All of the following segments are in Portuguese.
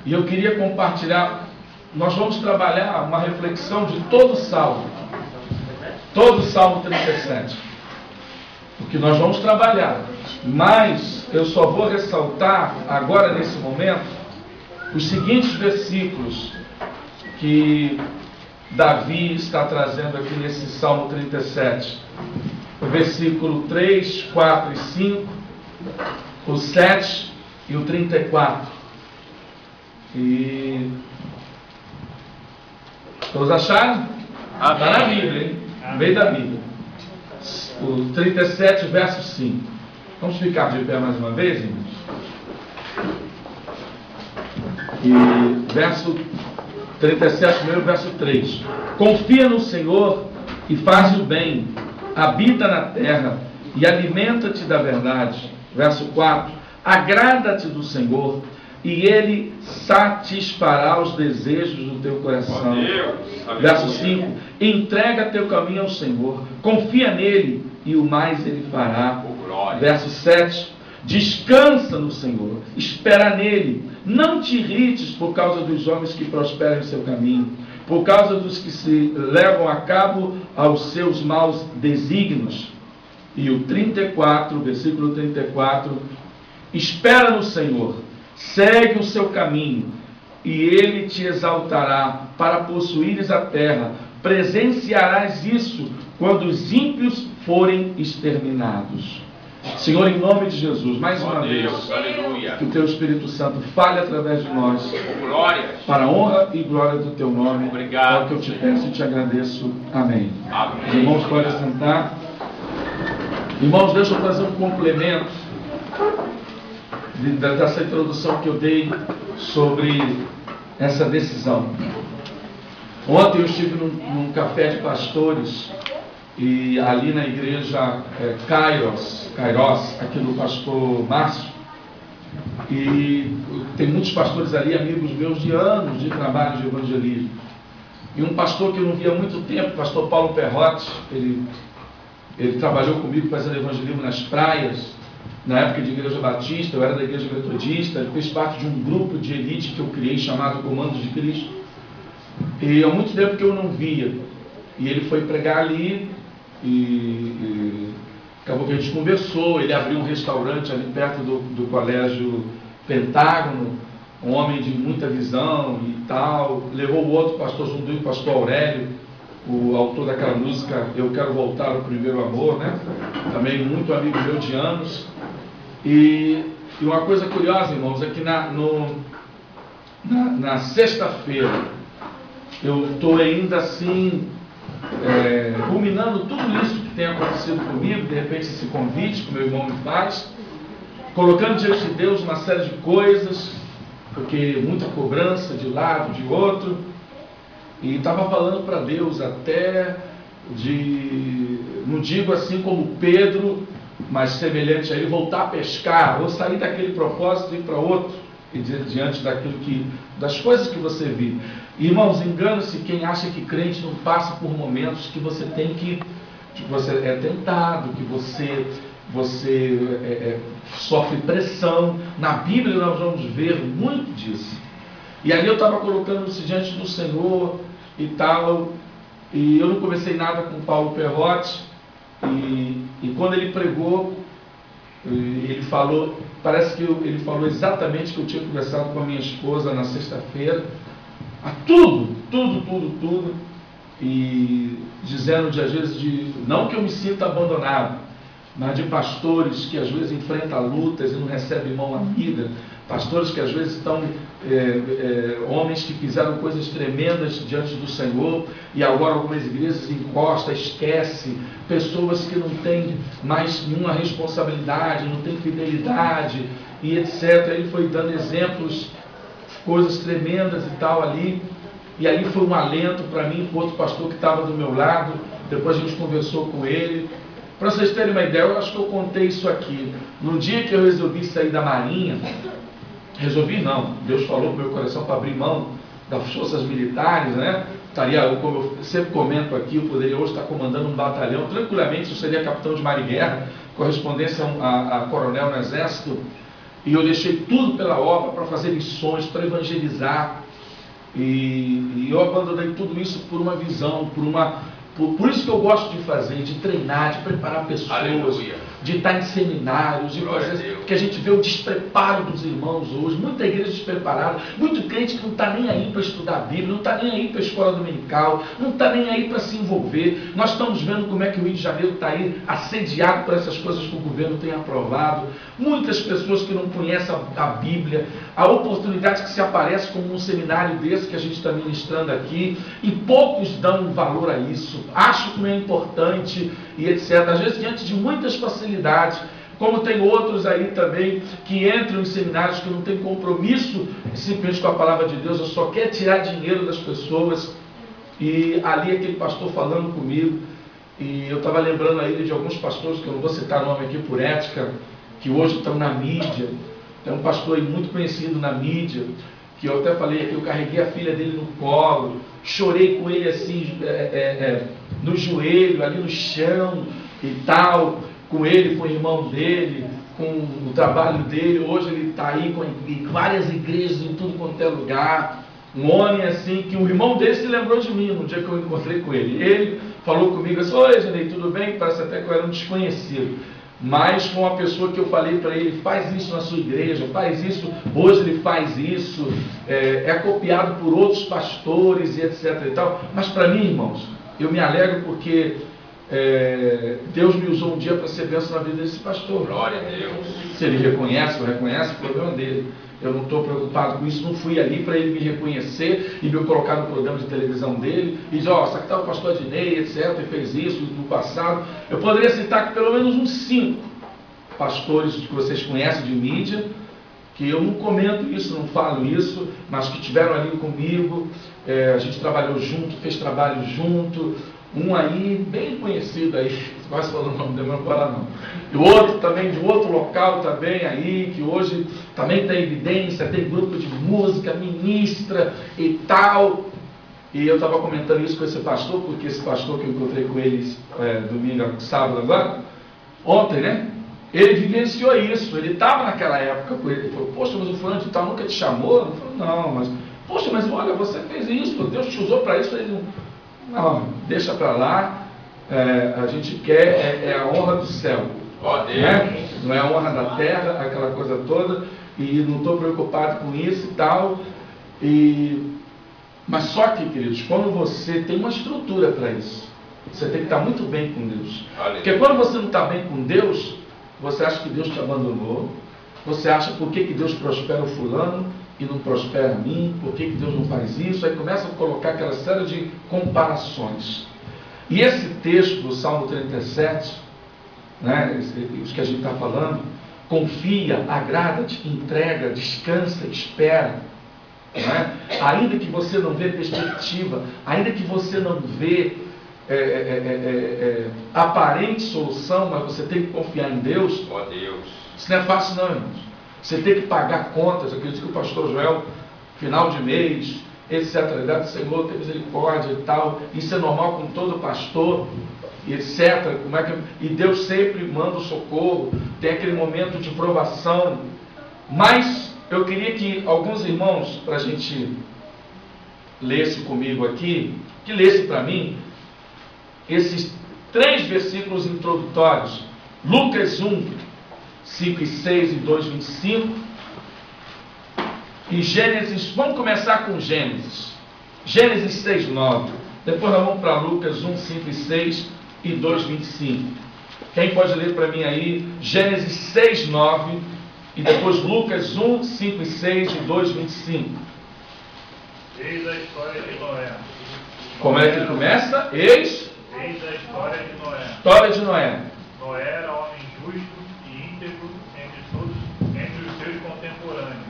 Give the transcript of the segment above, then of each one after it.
E eu queria compartilhar, nós vamos trabalhar uma reflexão de todo o Salmo 37, o que nós vamos trabalhar, mas eu só vou ressaltar agora nesse momento os seguintes versículos que Davi está trazendo aqui nesse Salmo 37, o versículo 3, 4 e 5, o 7 e o 34. E todos acharam? Está na Bíblia, hein? No meio da Bíblia. O 37, verso 5. Vamos ficar de pé mais uma vez, irmãos? E verso 37, primeiro verso 3. Confia no Senhor e faz o bem, habita na terra e alimenta-te da verdade. Verso 4. Agrada-te do Senhor e Ele satisfará os desejos do teu coração. Verso 5. Entrega teu caminho ao Senhor, confia nele e o mais Ele fará. Verso 7. Descansa no Senhor, espera nele, não te irrites por causa dos homens que prosperam em seu caminho, por causa dos que se levam a cabo aos seus maus desígnios. E o 34, versículo 34, espera no Senhor, segue o seu caminho, e Ele te exaltará para possuires a terra, presenciarás isso quando os ímpios forem exterminados. Senhor, em nome de Jesus, mais uma vez, que o Teu Espírito Santo fale através de nós, para a honra e glória do Teu nome. É o que eu te peço e te agradeço. Amém. Os irmãos podem sentar. Irmãos, deixa eu fazer um complemento dessa introdução que eu dei sobre essa decisão. Ontem eu estive num café de pastores, e ali na igreja Kairos, aqui do pastor Márcio, e tem muitos pastores ali, amigos meus de anos de trabalho de evangelismo. E um pastor que eu não via há muito tempo, o pastor Paulo Perrotti, ele trabalhou comigo fazendo evangelismo nas praias, na época de igreja batista, eu era da igreja metodista, ele fez parte de um grupo de elite que eu criei chamado Comandos de Cristo. E há muito tempo que eu não via. E ele foi pregar ali, e acabou que a gente conversou. Ele abriu um restaurante ali perto do colégio Pentágono, um homem de muita visão e tal. Levou o outro pastor junto dele, o pastor Aurélio, o autor daquela música Eu Quero Voltar ao Primeiro Amor, né? Também muito amigo meu de anos. E uma coisa curiosa, irmãos, é que na sexta-feira eu estou ainda assim ruminando tudo isso que tem acontecido comigo, de repente esse convite que meu irmão me faz, colocando diante de Deus uma série de coisas, porque muita cobrança de lado, de outro, e estava falando para Deus até não digo assim como Pedro, mas semelhante a ele, voltar a pescar, ou sair daquele propósito e ir para outro, e diante das coisas que você vive. Irmãos, engana-se quem acha que crente não passa por momentos que você tem que você é tentado, que você sofre pressão. Na Bíblia nós vamos ver muito disso. E ali eu estava colocando-se diante do Senhor e tal, e eu não conversei nada com Paulo Perrotti, e quando ele pregou, ele falou, parece que ele falou exatamente o que eu tinha conversado com a minha esposa na sexta-feira, tudo, e dizendo às vezes não que eu me sinta abandonado, mas de pastores que às vezes enfrentam lutas e não recebem mão amiga, pastores que às vezes estão, homens que fizeram coisas tremendas diante do Senhor, e agora algumas igrejas encostam, esquecem, pessoas que não têm mais nenhuma responsabilidade, não têm fidelidade, e etc. Ele foi dando exemplos, coisas tremendas e tal ali, e ali foi um alento para mim, para outro pastor que estava do meu lado. Depois a gente conversou com ele. Para vocês terem uma ideia, eu acho que eu contei isso aqui. No dia que eu resolvi sair da Marinha, Deus falou para o meu coração para abrir mão das forças militares, né? Como eu sempre comento aqui, eu poderia hoje estar comandando um batalhão, tranquilamente eu seria capitão de mar e guerra, correspondência a coronel no exército, e eu deixei tudo pela obra para fazer missões, para evangelizar, e eu abandonei tudo isso por uma visão, por isso que eu gosto de fazer, de treinar, de preparar pessoas, Aleluia. de estar em seminários, de fazer, porque a gente vê o despreparo dos irmãos hoje, muita igreja despreparada, muito crente que não está nem aí para estudar a Bíblia, não está nem aí para a escola dominical, não está nem aí para se envolver. Nós estamos vendo como é que o Rio de Janeiro está aí assediado por essas coisas que o governo tem aprovado, muitas pessoas que não conhecem a Bíblia, a oportunidade que se aparece como um seminário desse que a gente está ministrando aqui, e poucos dão valor a isso, acham que não é importante e etc. Às vezes diante de muitas facilidades, como tem outros aí também que entram em seminários que não têm compromisso simplesmente com a palavra de Deus, eu só quer tirar dinheiro das pessoas. E ali aquele pastor falando comigo, e eu estava lembrando aí de alguns pastores, que eu não vou citar nome aqui por ética, que hoje estão na mídia. Tem um pastor aí muito conhecido na mídia, que eu até falei que eu carreguei a filha dele no colo, chorei com ele assim, no joelho, ali no chão e tal, com ele, com o irmão dele, com o trabalho dele. Hoje ele está aí com várias igrejas em tudo quanto é lugar. Um homem assim, que o irmão dele se lembrou de mim no dia que eu encontrei com ele. Ele falou comigo assim: oi, Janei, tudo bem? Parece até que eu era um desconhecido. Mas com uma pessoa que eu falei para ele, faz isso na sua igreja, faz isso, hoje ele faz isso, é copiado por outros pastores e etc e tal. Mas para mim, irmãos, eu me alegro porque Deus me usou um dia para ser bênção na vida desse pastor. Glória a Deus. Se ele reconhece ou reconhece, o problema dele. Eu não estou preocupado com isso, não fui ali para ele me reconhecer e me colocar no programa de televisão dele e dizer, ó, aqui está o pastor Adinei, etc, e fez isso no passado. Eu poderia citar que pelo menos uns 5 pastores que vocês conhecem de mídia, que eu não comento isso, não falo isso, mas que tiveram ali comigo, a gente trabalhou junto, fez trabalho junto. Um aí, bem conhecido aí, quase falando o nome dele, não para não. E o outro também, de outro local também aí, que hoje também tem evidência, tem grupo de música, ministra e tal. E eu estava comentando isso com esse pastor, porque esse pastor que eu encontrei com eles domingo, sábado agora, ontem, né? Ele vivenciou isso, ele estava naquela época com ele. Ele falou, poxa, mas o fulano de tal nunca te chamou? Eu falei, não, mas, poxa, mas olha, você fez isso, Deus te usou para isso. Ele não, deixa para lá, a gente quer a honra do céu, né? Não é a honra da terra, aquela coisa toda, e não estou preocupado com isso e tal. Mas só que, queridos, quando você tem uma estrutura para isso, você tem que estar muito bem com Deus. Porque quando você não está bem com Deus, você acha que Deus te abandonou, você acha por que Deus prospera o fulano e não prospera a mim, por que Deus não faz isso? Aí começa a colocar aquela série de comparações. E esse texto do Salmo 37, né, os que a gente está falando, confia, agrada-te, entrega, descansa, espera. Né? Ainda que você não vê perspectiva, ainda que você não vê aparente solução, mas você tem que confiar em Deus. Ó Deus. Isso não é fácil não, irmãos. Você tem que pagar contas. Eu acredito que o pastor Joel, final de mês, etc, dá do Senhor, tem misericórdia e tal. Isso é normal com todo pastor, etc. E Deus sempre manda o socorro. Tem aquele momento de provação. Mas eu queria que alguns irmãos, para a gente lesse comigo aqui, que lesse para mim esses 3 versículos introdutórios. Lucas 1, 5 e 6 e 2, 25. E Gênesis, vamos começar com Gênesis. Gênesis 6, 9. Depois nós vamos para Lucas 1, 5 e 6 e 2, 25. Quem pode ler para mim aí? Gênesis 6, 9 e depois Lucas 1, 5 e 6 e 2, 25. Eis a história de Noé. Como é que começa? Eis a história de Noé. História de Noé. Noé era homem justo e íntegro entre os seus contemporâneos.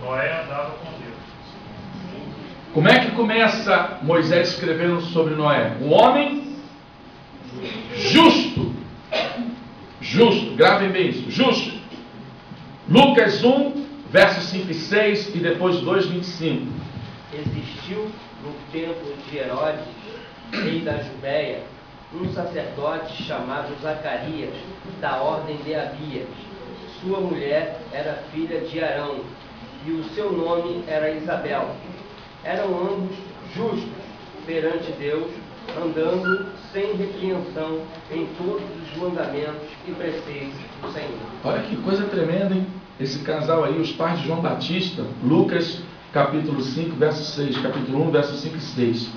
Noé andava com Deus. Como é que começa Moisés escrevendo sobre Noé? Um homem justo. Justo, gravem bem isso, justo. Lucas 1, versos 5 e 6 e depois 2, 25. Existiu no tempo de Herodes, rei da Judéia, um sacerdote chamado Zacarias, da ordem de Abias. Sua mulher era filha de Arão, e o seu nome era Isabel. Eram ambos justos perante Deus, andando sem repreensão em todos os mandamentos e preceitos do Senhor. Olha que coisa tremenda, hein? Esse casal aí, os pais de João Batista, Lucas capítulo 5, verso 6, capítulo 1, verso 5 e 6.